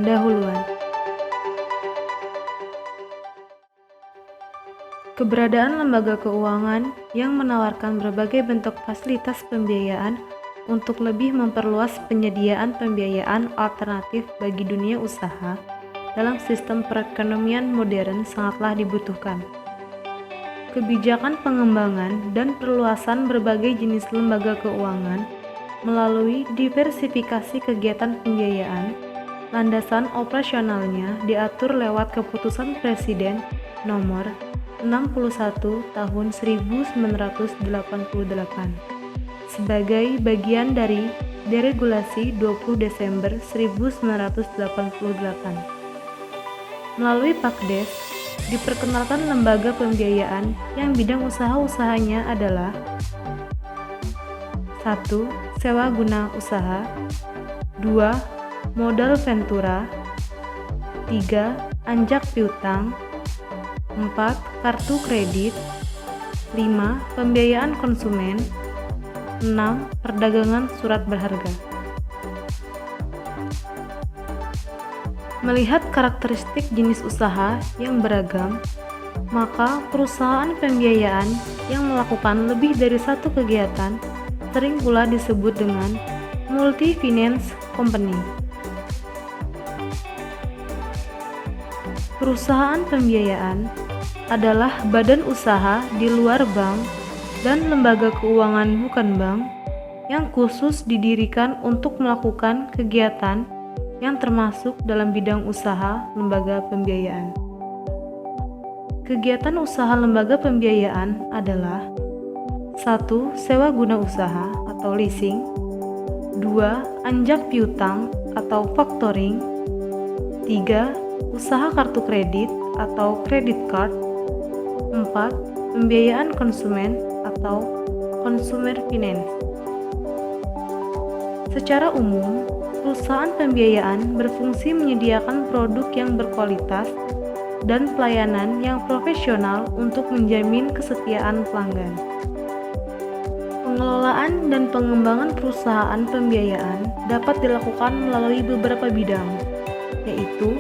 Pendahuluan. Keberadaan lembaga keuangan yang menawarkan berbagai bentuk fasilitas pembiayaan untuk lebih memperluas penyediaan pembiayaan alternatif bagi dunia usaha dalam sistem perekonomian modern sangatlah dibutuhkan. Kebijakan pengembangan dan perluasan berbagai jenis lembaga keuangan melalui diversifikasi kegiatan pembiayaan, landasan operasionalnya diatur lewat Keputusan Presiden Nomor 61 Tahun 1988 sebagai bagian dari Deregulasi 20 Desember 1988. Melalui Pakdes, diperkenalkan lembaga pembiayaan yang bidang usaha-usahanya adalah 1. Sewa guna usaha 2. Modal ventura 3. Anjak piutang 4. Kartu kredit 5. Pembiayaan konsumen 6. Perdagangan surat berharga. Melihat karakteristik jenis usaha yang beragam, maka perusahaan pembiayaan yang melakukan lebih dari satu kegiatan sering pula disebut dengan multi-finance company. Perusahaan pembiayaan adalah badan usaha di luar bank dan lembaga keuangan bukan bank yang khusus didirikan untuk melakukan kegiatan yang termasuk dalam bidang usaha lembaga pembiayaan. Kegiatan usaha lembaga pembiayaan adalah 1. Sewa guna usaha atau leasing 2. Anjak piutang atau factoring 3. Usaha kartu kredit atau credit card 4. Pembiayaan konsumen atau consumer finance. Secara umum, perusahaan pembiayaan berfungsi menyediakan produk yang berkualitas dan pelayanan yang profesional untuk menjamin kesetiaan pelanggan. Pengelolaan dan pengembangan perusahaan pembiayaan dapat dilakukan melalui beberapa bidang, yaitu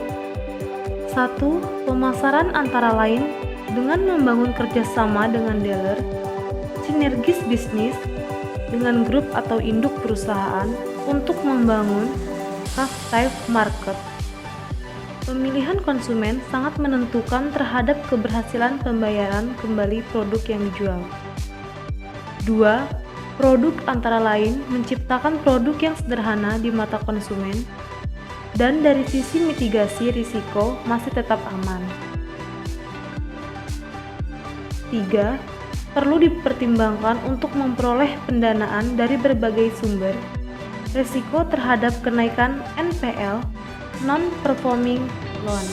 1. Pemasaran antara lain dengan membangun kerjasama dengan dealer, sinergis bisnis dengan grup atau induk perusahaan untuk membangun captive market. Pemilihan konsumen sangat menentukan terhadap keberhasilan pembayaran kembali produk yang dijual. 2. Produk antara lain menciptakan produk yang sederhana di mata konsumen dan dari sisi mitigasi risiko masih tetap aman. 3. Perlu dipertimbangkan untuk memperoleh pendanaan dari berbagai sumber. Risiko terhadap kenaikan NPL (non-performing loan)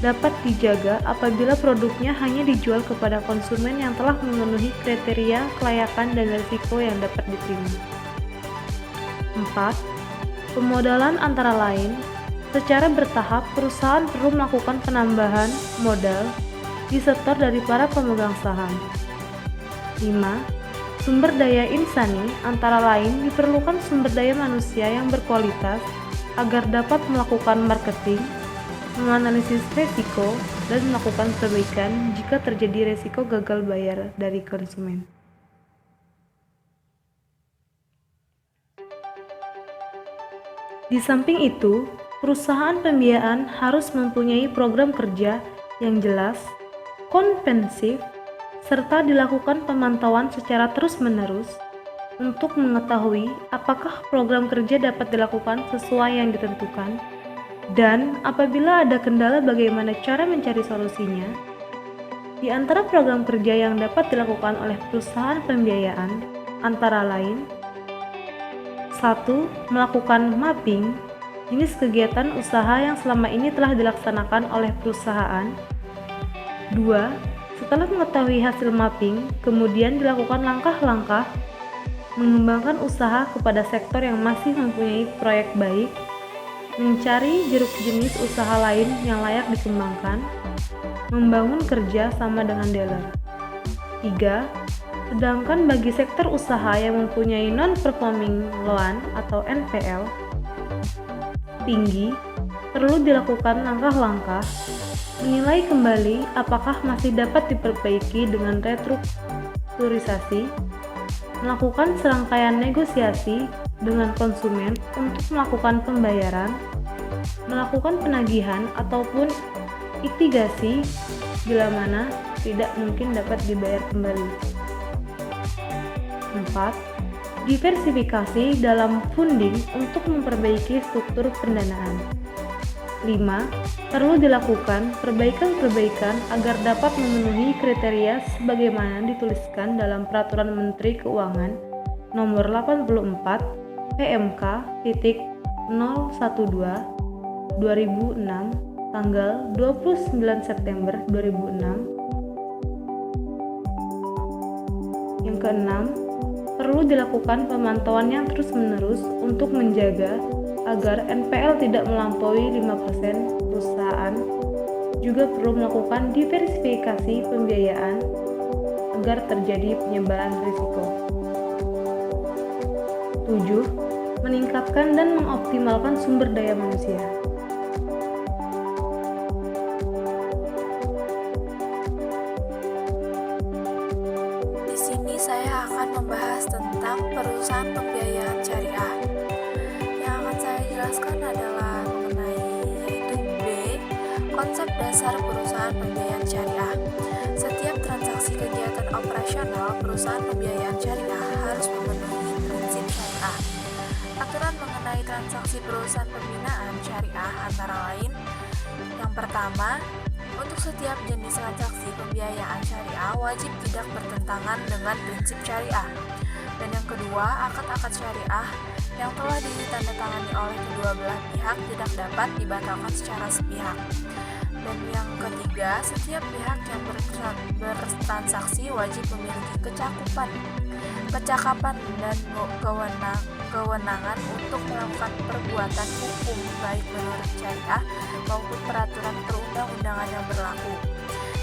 dapat dijaga apabila produknya hanya dijual kepada konsumen yang telah memenuhi kriteria kelayakan dan risiko yang dapat diterima. 4. Pemodalan antara lain, secara bertahap perusahaan perlu melakukan penambahan modal disetor dari para pemegang saham. 5. Sumber daya insani antara lain diperlukan sumber daya manusia yang berkualitas agar dapat melakukan marketing, menganalisis risiko, dan melakukan perbaikan jika terjadi risiko gagal bayar dari konsumen. Di samping itu, perusahaan pembiayaan harus mempunyai program kerja yang jelas, komprehensif, serta dilakukan pemantauan secara terus-menerus untuk mengetahui apakah program kerja dapat dilakukan sesuai yang ditentukan, dan apabila ada kendala bagaimana cara mencari solusinya. Di antara program kerja yang dapat dilakukan oleh perusahaan pembiayaan antara lain 1. Melakukan mapping jenis kegiatan usaha yang selama ini telah dilaksanakan oleh perusahaan. 2. Setelah mengetahui hasil mapping, kemudian dilakukan langkah-langkah mengembangkan usaha kepada sektor yang masih mempunyai proyek baik, mencari jeruk jenis usaha lain yang layak dikembangkan, membangun kerja sama dengan dealer. 3. Sedangkan bagi sektor usaha yang mempunyai non-performing loan atau NPL tinggi, perlu dilakukan langkah-langkah menilai kembali apakah masih dapat diperbaiki dengan restrukturisasi, melakukan serangkaian negosiasi dengan konsumen untuk melakukan pembayaran, melakukan penagihan ataupun mitigasi bila mana tidak mungkin dapat dibayar kembali. 4. Diversifikasi dalam funding untuk memperbaiki struktur pendanaan. 5. Perlu dilakukan perbaikan-perbaikan agar dapat memenuhi kriteria sebagaimana dituliskan dalam Peraturan Menteri Keuangan Nomor 84 PMK.012/2006 tanggal 29 September 2006. Yang keenam, perlu dilakukan pemantauan yang terus-menerus untuk menjaga agar NPL tidak melampaui 5% perusahaan. Juga perlu melakukan diversifikasi pembiayaan agar terjadi penyebaran risiko. 7. Meningkatkan dan mengoptimalkan sumber daya manusia. Di sini saya akan membahas tentang perusahaan pembiayaan syariah. Yang akan saya jelaskan adalah mengenai yaitu B, konsep dasar perusahaan pembiayaan syariah. Setiap transaksi kegiatan operasional perusahaan pembiayaan syariah harus memenuhi prinsip syariah. Aturan mengenai transaksi perusahaan pembinaan syariah antara lain: yang pertama, untuk setiap jenis transaksi pembiayaan syariah wajib tidak bertentangan dengan prinsip syariah. Dan yang kedua, akad-akad syariah yang telah ditandatangani oleh kedua belah pihak tidak dapat dibatalkan secara sepihak. Dan yang ketiga, setiap pihak yang bertransaksi wajib memiliki kecakapan dan kewenangan untuk melakukan perbuatan hukum baik menurut syariah maupun peraturan perundang-undangan yang berlaku.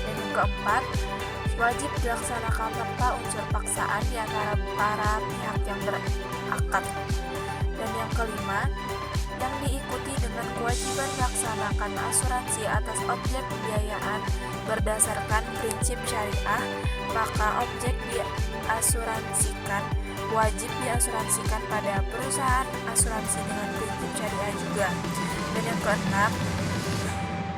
Dan yang keempat, wajib dilaksanakan tanpa unsur paksaan di antara para pihak yang berakad. Dan yang kelima, yang diikuti dengan kewajiban melaksanakan asuransi atas objek pembiayaan berdasarkan prinsip syariah, maka objek diasuransikan wajib diasuransikan pada perusahaan asuransi dengan prinsip syariah juga. Dan yang keenam,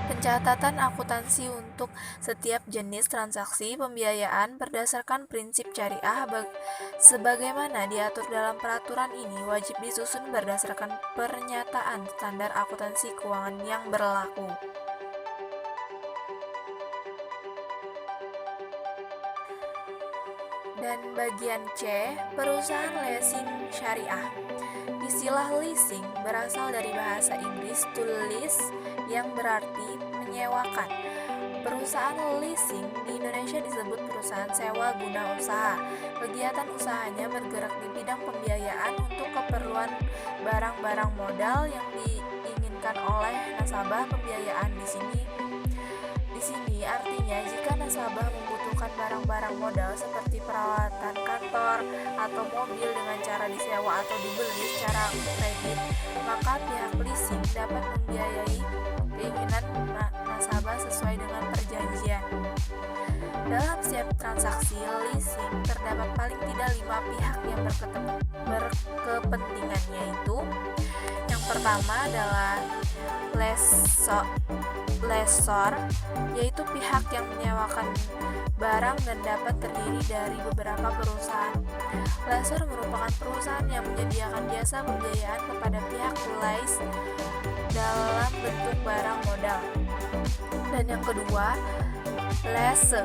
pencatatan akuntansi untuk setiap jenis transaksi pembiayaan berdasarkan prinsip syariah sebagaimana diatur dalam peraturan ini wajib disusun berdasarkan pernyataan standar akuntansi keuangan yang berlaku. Dan bagian C, perusahaan leasing syariah. Istilah leasing berasal dari bahasa Inggris to lease yang berarti menyewakan. Perusahaan leasing di Indonesia disebut perusahaan sewa guna usaha. Kegiatan usahanya bergerak di bidang pembiayaan untuk keperluan barang-barang modal yang diinginkan oleh nasabah. Pembiayaan di sini artinya jika nasabah membutuhkan barang-barang modal seperti peralatan kantor atau mobil dengan cara disewa atau dibeli secara kredit, maka pihak leasing dapat membiayai keinginan nasabah sesuai dengan perjanjian. Dalam setiap transaksi leasing terdapat paling tidak 5 pihak yang berkepentingan, yaitu yang pertama adalah lessor, yaitu pihak yang menyewakan barang dan dapat terdiri dari beberapa perusahaan. Lessor merupakan perusahaan yang menyediakan jasa pembiayaan kepada pihak lease dalam bentuk barang modal. Dan yang kedua, lessee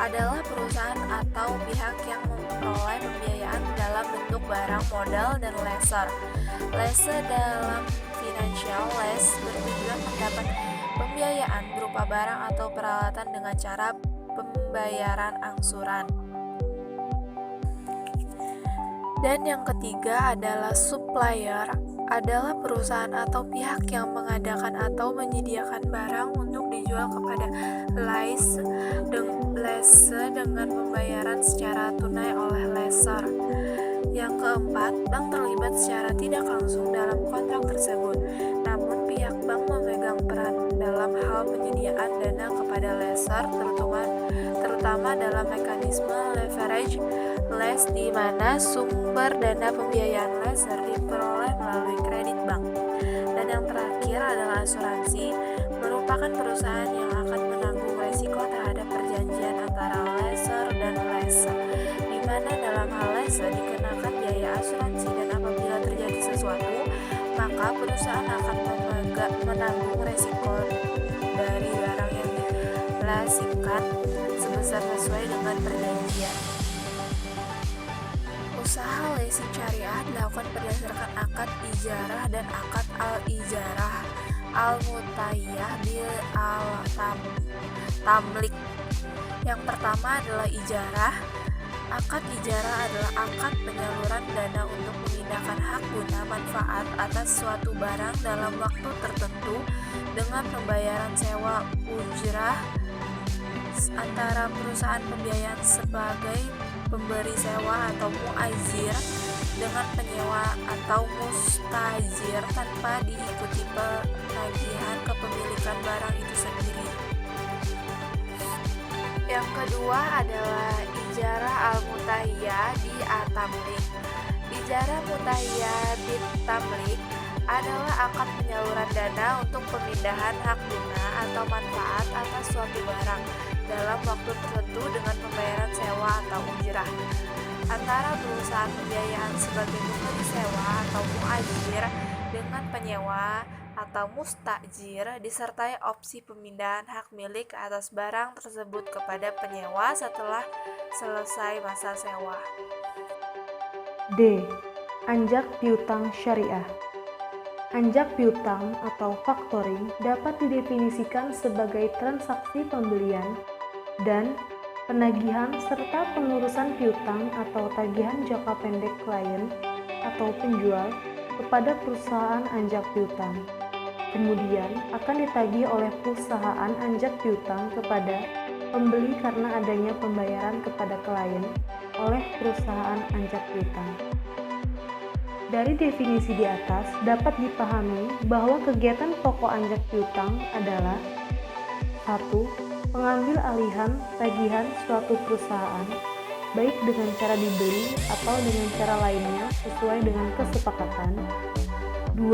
adalah perusahaan atau pihak yang memperoleh pembiayaan dalam bentuk barang modal dan lessor. Lessee dalam financial lease bertujuan mendapat pembiayaan berupa barang atau peralatan dengan cara pembayaran angsuran. Dan yang ketiga adalah supplier, adalah perusahaan atau pihak yang mengadakan atau menyediakan barang untuk dijual kepada lessee dengan pembayaran secara tunai oleh lessor. Yang keempat, bank terlibat secara tidak langsung dalam kontrak tersebut, namun pihak bank memegang pembiayaan dana kepada lessor, terutama dalam mekanisme leverage less di mana sumber dana pembiayaan lessor diperoleh melalui kredit bank. Dan yang terakhir adalah asuransi, merupakan perusahaan yang akan menanggung resiko terhadap perjanjian antara lessor dan lessor, di mana dalam hal lessor dikenakan biaya asuransi dan apabila terjadi sesuatu, maka perusahaan akan menanggung resiko dari barang yang dileasingkan sebesar sesuai dengan perjanjian. Usaha leasing syariah dilakukan berdasarkan akad ijarah dan akad al-ijarah al-mutayyah bil al-tamlik. Yang pertama adalah ijarah. Akad ijarah adalah akad penyaluran dana untuk memindahkan hak guna manfaat atas suatu barang dalam waktu tertentu dengan pembayaran sewa ujrah antara perusahaan pembiayaan sebagai pemberi sewa atau mu'ajir dengan penyewa atau mustajir tanpa diikuti penagihan kepemilikan barang itu sendiri. Yang kedua adalah ijarah al-mutahiyyah di at-tamlik. Ijarah mutahiyyah bit tamlik adalah akad penyaluran dana untuk pemindahan hak guna atau manfaat atas suatu barang dalam waktu tertentu dengan pembayaran sewa atau ujrah antara perusahaan pembiayaan sebagai pemberi sewa atau mu'ajir dengan penyewa atau mustajir disertai opsi pemindahan hak milik atas barang tersebut kepada penyewa setelah selesai masa sewa. D. Anjak piutang syariah. Anjak piutang atau factoring dapat didefinisikan sebagai transaksi pembelian dan penagihan serta pengurusan piutang atau tagihan jangka pendek klien atau penjual kepada perusahaan anjak piutang. Kemudian akan ditagih oleh perusahaan anjak piutang kepada pembeli karena adanya pembayaran kepada klien oleh perusahaan anjak piutang. Dari definisi di atas dapat dipahami bahwa kegiatan pokok anjak piutang adalah 1. Pengambil alihan tagihan suatu perusahaan baik dengan cara dibeli atau dengan cara lainnya sesuai dengan kesepakatan. 2.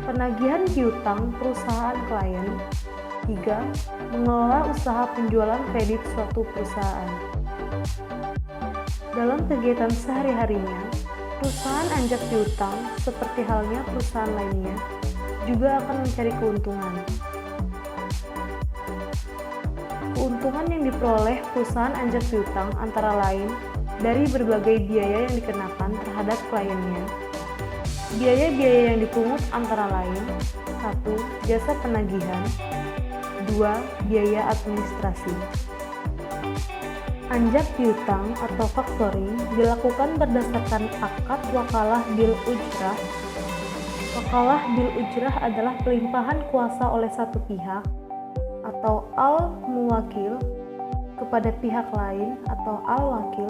Penagihan piutang perusahaan klien. 3. Mengelola usaha penjualan kredit suatu perusahaan. Dalam kegiatan sehari-harinya, perusahaan anjak piutang seperti halnya perusahaan lainnya juga akan mencari keuntungan. Keuntungan yang diperoleh perusahaan anjak piutang antara lain dari berbagai biaya yang dikenakan terhadap kliennya. Biaya-biaya yang dipungut antara lain 1. Jasa penagihan. 2. Biaya administrasi. Anjak piutang atau factoring dilakukan berdasarkan akad wakalah bil ujrah. Wakalah bil ujrah adalah pelimpahan kuasa oleh satu pihak atau al-muwakil kepada pihak lain atau al-wakil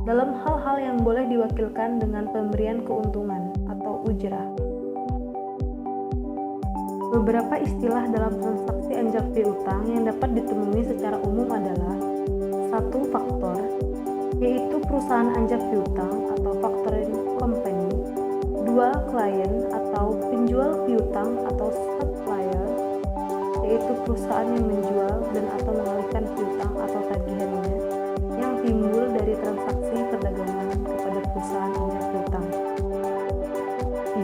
dalam hal-hal yang boleh diwakilkan dengan pemberian keuntungan atau ujrah. Beberapa istilah dalam transaksi anjak piutang yang dapat ditemui secara umum adalah 1. Faktor, yaitu perusahaan anjak piutang atau factoring company. 2. Klien atau penjual piutang atau supplier, yaitu perusahaan yang menjual dan atau mengalihkan piutang atau tagihannya yang timbul dari transaksi perdagangan kepada perusahaan anjak piutang.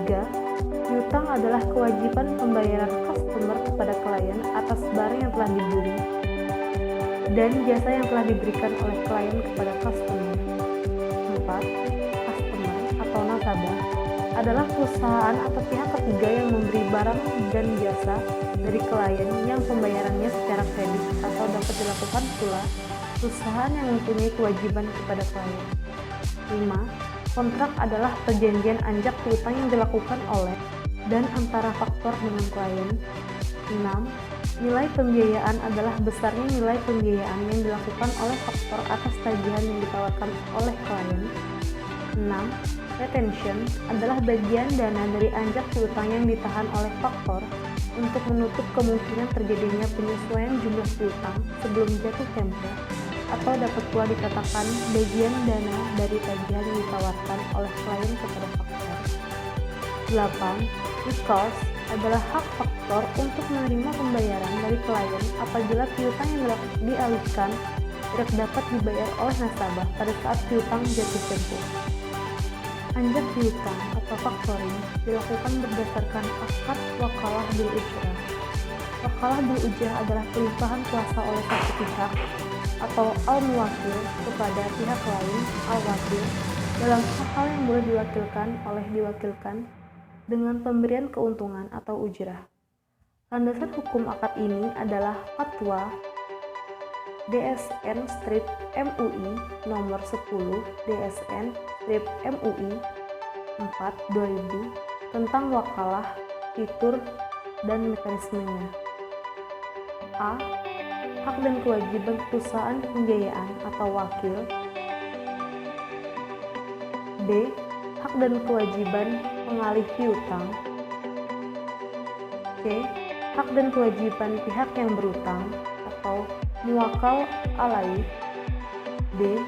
3. Piutang adalah kewajiban pembayaran customer kepada klien atas barang yang telah dibeli dan jasa yang telah diberikan oleh klien kepada customer. 4. Customer atau nasabah adalah perusahaan atau pihak ketiga yang memberi barang dan jasa dari klien yang pembayarannya secara kredit atau dapat dilakukan pula perusahaan yang mempunyai kewajiban kepada klien. 5. Kontrak adalah perjanjian anjak piutang yang dilakukan oleh dan antara faktor dengan klien. 6. Nilai pembiayaan adalah besarnya nilai pembiayaan yang dilakukan oleh faktor atas tagihan yang ditawarkan oleh klien. 6. Retention adalah bagian dana dari anjak piutang yang ditahan oleh faktor untuk menutup kemungkinan terjadinya penyesuaian jumlah piutang sebelum jatuh tempo, atau dapat pula dikatakan bagian dana dari tagihan yang ditawarkan oleh klien kepada faktor. 8. Recourse adalah hak faktor untuk menerima pembayaran dari klien apabila piutang yang dialihkan tidak dapat dibayar oleh nasabah pada saat piutang jatuh tempo. Anjak piutang atau factoring dilakukan berdasarkan akad wakalah bil ujrah. Wakalah bil ujrah adalah pelimpahan kuasa oleh satu pihak atau al-muwakil kepada pihak lain al-wakil dalam hal yang boleh diwakilkan oleh diwakilkan dengan pemberian keuntungan atau ujrah. Landasan hukum akad ini adalah Fatwa DSN-MUI nomor 10 DSN-MUI 4/2000 tentang wakalah, fitur, dan mekanismenya. A. Hak dan kewajiban perusahaan pembiayaan atau wakil. B. Hak dan kewajiban pengalih piutang. C. Hak dan kewajiban pihak yang berutang atau muwakal alaih. D.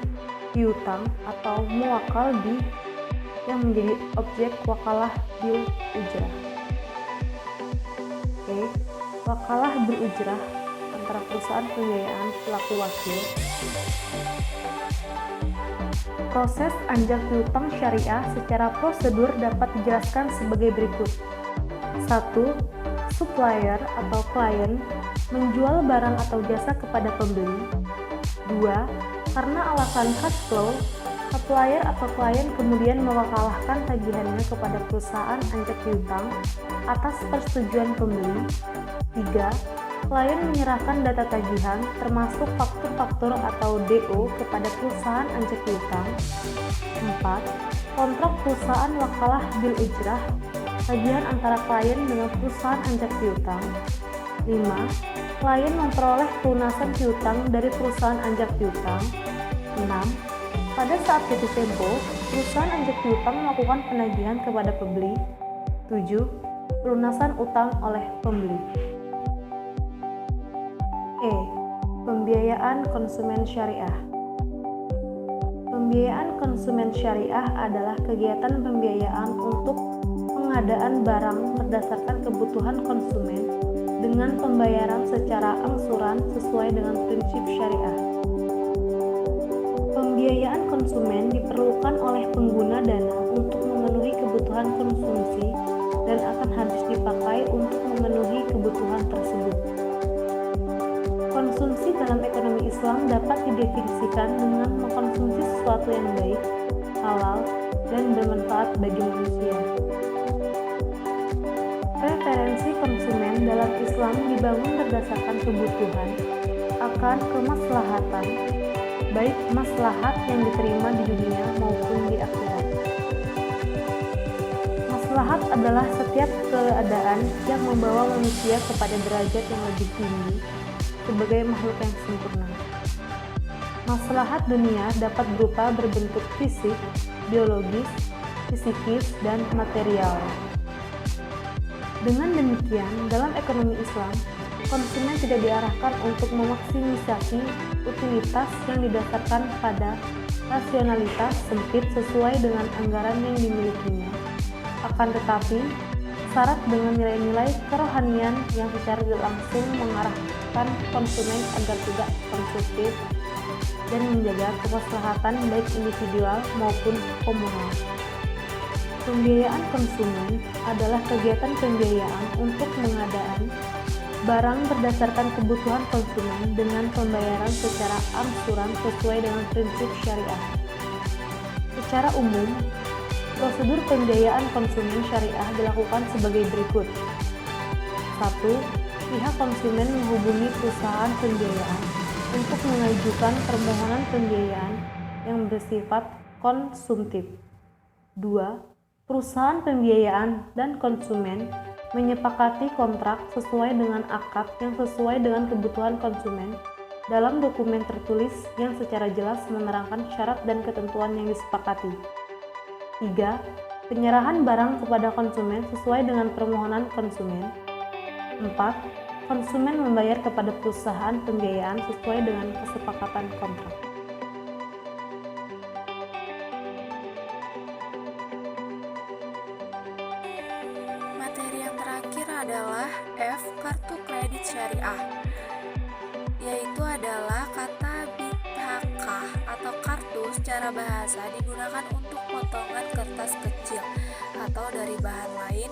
Piutang atau muwakal bi yang menjadi objek wakalah bil ujrah. E. Wakalah bil ujrah antara perusahaan pembiayaan pelaku wakil. Proses anjak piutang syariah secara prosedur dapat dijelaskan sebagai berikut. 1. Supplier atau klien menjual barang atau jasa kepada pembeli. 2. Karena alasan cash flow, supplier atau klien kemudian mewakalahkan tagihannya kepada perusahaan anjak piutang atas persetujuan pembeli. 3. Klien menyerahkan data tagihan termasuk faktur-faktur atau DO kepada perusahaan anjak piutang. 4. Kontrak perusahaan wakalah bil ujrah, tagihan antara klien dengan perusahaan anjak piutang. 5. Klien memperoleh pelunasan piutang dari perusahaan anjak piutang. 6. Pada saat jatuh tempo, perusahaan anjak piutang melakukan penagihan kepada pembeli. 7. Pelunasan utang oleh pembeli. E. Pembiayaan konsumen syariah. Pembiayaan konsumen syariah adalah kegiatan pembiayaan untuk pengadaan barang berdasarkan kebutuhan konsumen dengan pembayaran secara angsuran sesuai dengan prinsip syariah. Pembiayaan konsumen diperlukan oleh pengguna dana untuk memenuhi kebutuhan konsumsi dan akan habis dipakai untuk memenuhi kebutuhan tersebut. Konsumsi dalam ekonomi Islam dapat didefinisikan dengan mengkonsumsi sesuatu yang baik, halal, dan bermanfaat bagi manusia. Preferensi konsumen dalam Islam dibangun berdasarkan kebutuhan akan kemaslahatan, baik maslahat yang diterima di dunia maupun di akhirat. Maslahat adalah setiap keadaan yang membawa manusia kepada derajat yang lebih tinggi sebagai makhluk yang sempurna. Maslahat dunia dapat berupa berbentuk fisik, biologis, psikis, dan material. Dengan demikian, dalam ekonomi Islam, konsumen tidak diarahkan untuk memaksimisasi utilitas yang didasarkan pada rasionalitas sempit sesuai dengan anggaran yang dimilikinya. Akan tetapi, syarat dengan nilai-nilai kerohanian yang secara langsung mengarahkan konsumen agar tidak konsumtif dan menjaga kemaslahatan baik individual maupun komunal. Pembiayaan konsumen adalah kegiatan pembiayaan untuk pengadaan barang berdasarkan kebutuhan konsumen dengan pembayaran secara angsuran sesuai dengan prinsip syariah. Secara umum, prosedur pembiayaan konsumen syariah dilakukan sebagai berikut. 1. Pihak konsumen menghubungi perusahaan pembiayaan untuk mengajukan permohonan pembiayaan yang bersifat konsumtif. 2. Perusahaan pembiayaan dan konsumen menyepakati kontrak sesuai dengan akad yang sesuai dengan kebutuhan konsumen dalam dokumen tertulis yang secara jelas menerangkan syarat dan ketentuan yang disepakati. 3. Penyerahan barang kepada konsumen sesuai dengan permohonan konsumen. 4. Konsumen membayar kepada perusahaan pembiayaan sesuai dengan kesepakatan kontrak. Materi yang terakhir adalah F. Kartu kredit syariah, yaitu adalah kata bithaqah atau kartu secara bahasa digunakan untuk potongan kertas kecil atau dari bahan lain.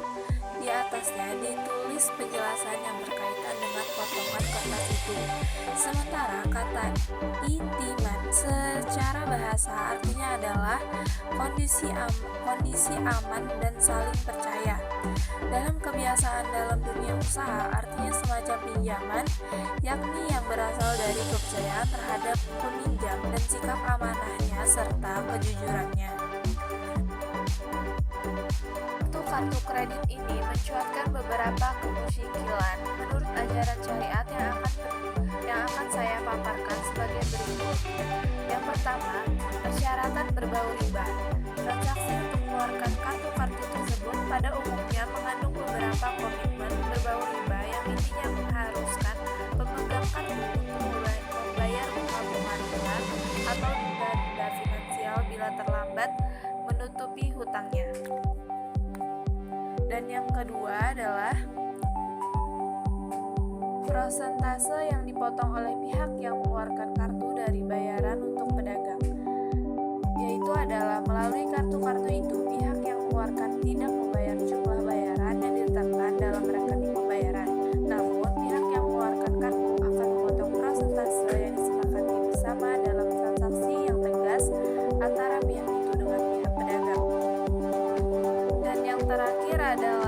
Di atasnya ditulis penjelasan yang berkaitan dengan potongan kertas itu. Sementara kata itiman secara bahasa artinya adalah kondisi aman dan saling percaya. Dalam kebiasaan dalam dunia usaha artinya semacam pinjaman, yakni yang berasal dari kepercayaan terhadap peminjam dan sikap amanahnya serta kejujurannya. Kartu kredit ini mencuatkan beberapa kemusyikilan menurut ajaran syariat yang akan saya paparkan sebagai berikut. Yang pertama, persyaratan berbau riba. Transaksi untuk mengeluarkan kartu-kartu tersebut pada umumnya mengandung beberapa komitmen berbau riba yang intinya mengharuskan pemegang kartu untuk membayar bunga-bunga riba atau denda finansial bila terlambat menutupi hutangnya. Dan yang kedua adalah persentase yang dipotong oleh pihak yang mengeluarkan kartu dari bayaran untuk pedagang, yaitu adalah melalui kartu-kartu itu pihak yang mengeluarkan tidak membayar jumlah bayaran yang ditetapkan dalam rekening pembayaran, namun pihak yang mengeluarkan kartu akan memotong persentase yang disepakati bersama dalam transaksi yang tegas antara pihak itu dengan pihak pedagang. Dan yang terakhir adalah